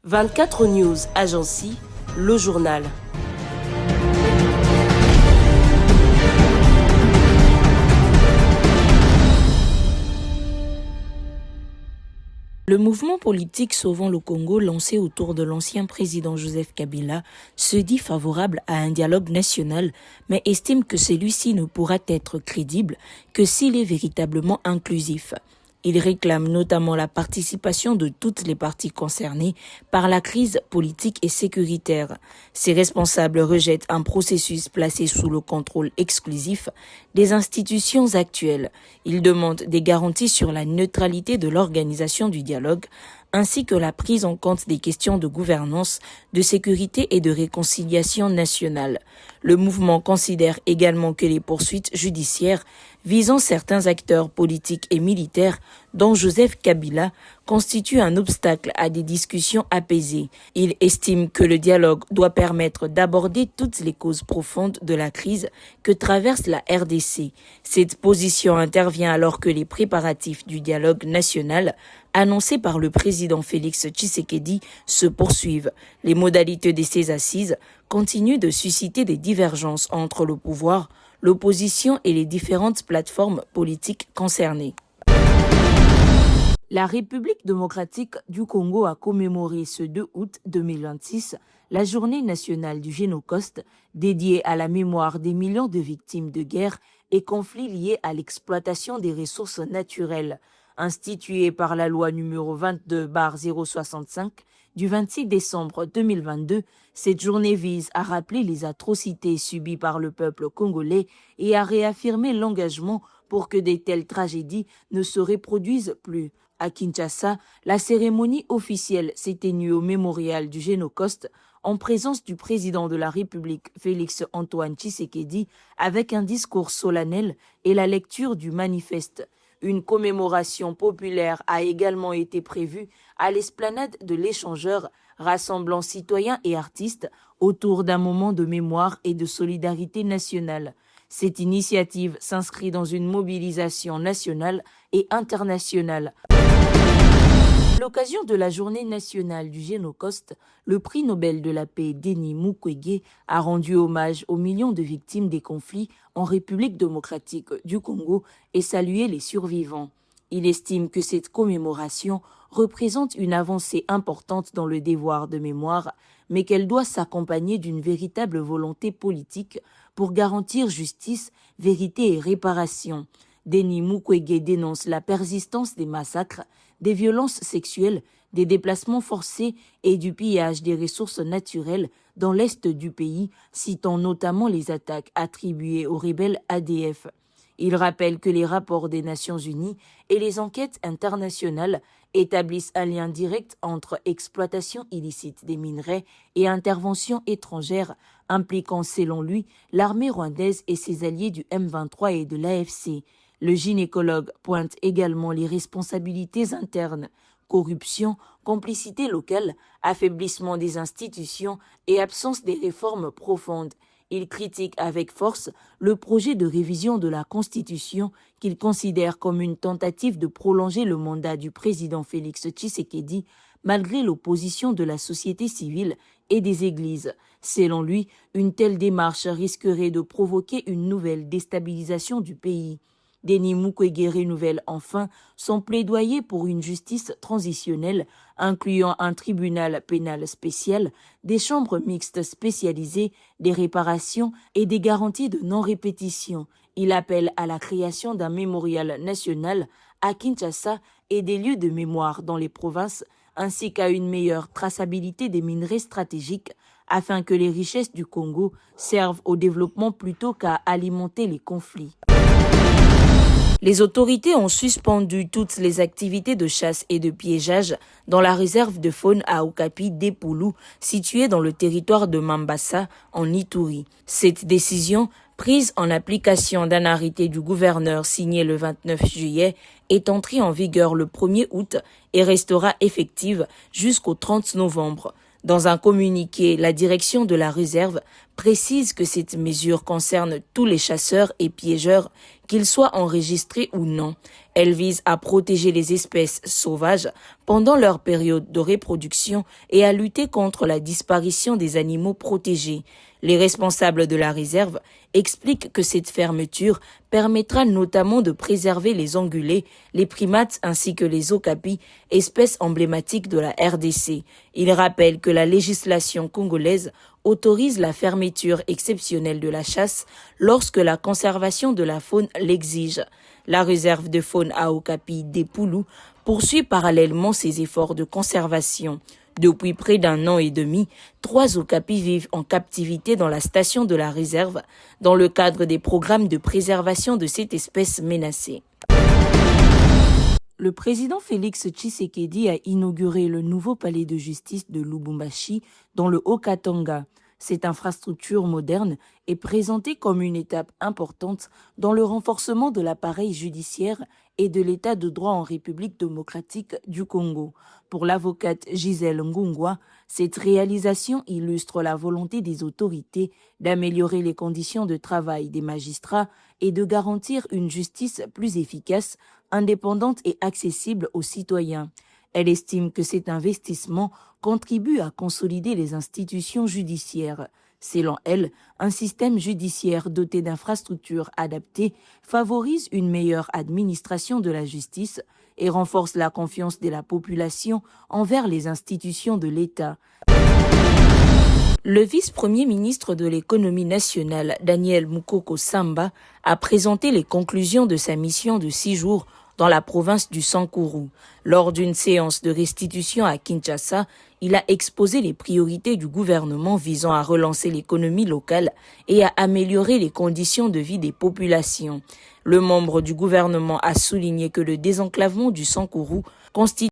24 News Agency, le journal. Le mouvement politique Sauvons le Congo, lancé autour de l'ancien président Joseph Kabila, se dit favorable à un dialogue national, mais estime que celui-ci ne pourra être crédible que s'il est véritablement inclusif. Il réclame notamment la participation de toutes les parties concernées par la crise politique et sécuritaire. Ces responsables rejettent un processus placé sous le contrôle exclusif des institutions actuelles. Ils demandent des garanties sur la neutralité de l'organisation du dialogue, ainsi que la prise en compte des questions de gouvernance, de sécurité et de réconciliation nationale. Le mouvement considère également que les poursuites judiciaires visant certains acteurs politiques et militaires, dont Joseph Kabila, constituent un obstacle à des discussions apaisées. Il estime que le dialogue doit permettre d'aborder toutes les causes profondes de la crise que traverse la RDC. Cette position intervient alors que les préparatifs du dialogue national annoncés par le président Félix Tshisekedi se poursuivent. Les modalités de ces assises continuent de susciter des divergences entre le pouvoir, l'opposition et les différentes plateformes politiques concernées. La République démocratique du Congo a commémoré ce 2 août 2026 la journée nationale du Génocoste, dédiée à la mémoire des millions de victimes de guerre et conflits liés à l'exploitation des ressources naturelles. Instituée par la loi numéro 22/065 du 26 décembre 2022, cette journée vise à rappeler les atrocités subies par le peuple congolais et à réaffirmer l'engagement pour que de telles tragédies ne se reproduisent plus. À Kinshasa, la cérémonie officielle s'est tenue au mémorial du Génocoste en présence du président de la République Félix Antoine Tshisekedi avec un discours solennel et la lecture du manifeste. Une commémoration populaire a également été prévue à l'esplanade de l'Échangeur, rassemblant citoyens et artistes autour d'un moment de mémoire et de solidarité nationale. Cette initiative s'inscrit dans une mobilisation nationale et internationale. À l'occasion de la journée nationale du Génocoste, le prix Nobel de la paix Denis Mukwege a rendu hommage aux millions de victimes des conflits en République démocratique du Congo et salué les survivants. Il estime que cette commémoration représente une avancée importante dans le devoir de mémoire, mais qu'elle doit s'accompagner d'une véritable volonté politique pour garantir justice, vérité et réparation. Denis Mukwege dénonce la persistance des massacres, des violences sexuelles, des déplacements forcés et du pillage des ressources naturelles dans l'est du pays, citant notamment les attaques attribuées aux rebelles ADF. Il rappelle que les rapports des Nations Unies et les enquêtes internationales établissent un lien direct entre exploitation illicite des minerais et intervention étrangère, impliquant selon lui l'armée rwandaise et ses alliés du M23 et de l'AFC. Le gynécologue pointe également les responsabilités internes, corruption, complicité locale, affaiblissement des institutions et absence des réformes profondes. Il critique avec force le projet de révision de la Constitution qu'il considère comme une tentative de prolonger le mandat du président Félix Tshisekedi malgré l'opposition de la société civile et des églises. Selon lui, une telle démarche risquerait de provoquer une nouvelle déstabilisation du pays. Denis Mukwege renouvelle enfin son plaidoyer pour une justice transitionnelle, incluant un tribunal pénal spécial, des chambres mixtes spécialisées, des réparations et des garanties de non-répétition. Il appelle à la création d'un mémorial national à Kinshasa et des lieux de mémoire dans les provinces, ainsi qu'à une meilleure traçabilité des minerais stratégiques, afin que les richesses du Congo servent au développement plutôt qu'à alimenter les conflits. Les autorités ont suspendu toutes les activités de chasse et de piégeage dans la réserve de faune à Okapi d'Epoulou, située dans le territoire de Mambasa, en Ituri. Cette décision, prise en application d'un arrêté du gouverneur signé le 29 juillet, est entrée en vigueur le 1er août et restera effective jusqu'au 30 novembre. Dans un communiqué, la direction de la réserve précise que cette mesure concerne tous les chasseurs et piégeurs qu'ils soient enregistrés ou non. Elle vise à protéger les espèces sauvages pendant leur période de reproduction et à lutter contre la disparition des animaux protégés. Les responsables de la réserve expliquent que cette fermeture permettra notamment de préserver les ongulés, les primates ainsi que les okapis, espèces emblématiques de la RDC. Ils rappellent que la législation congolaise autorise la fermeture exceptionnelle de la chasse lorsque la conservation de la faune l'exige. La réserve de faune à Okapi d'Epoulou poursuit parallèlement ses efforts de conservation. Depuis près d'1 an et demi, 3 okapis vivent en captivité dans la station de la réserve dans le cadre des programmes de préservation de cette espèce menacée. Le président Félix Tshisekedi a inauguré le nouveau palais de justice de Lubumbashi dans le Haut-Katanga. Cette infrastructure moderne est présentée comme une étape importante dans le renforcement de l'appareil judiciaire et de l'état de droit en République démocratique du Congo. Pour l'avocate Gisèle Ngungwa, cette réalisation illustre la volonté des autorités d'améliorer les conditions de travail des magistrats et de garantir une justice plus efficace, indépendante et accessible aux citoyens. Elle estime que cet investissement contribue à consolider les institutions judiciaires. Selon elle, un système judiciaire doté d'infrastructures adaptées favorise une meilleure administration de la justice et renforce la confiance de la population envers les institutions de l'État. Le vice-premier ministre de l'économie nationale, Daniel Mukoko Samba, a présenté les conclusions de sa mission de 6 jours dans la province du Sankuru. Lors d'une séance de restitution à Kinshasa, il a exposé les priorités du gouvernement visant à relancer l'économie locale et à améliorer les conditions de vie des populations. Le membre du gouvernement a souligné que le désenclavement du Sankuru constitue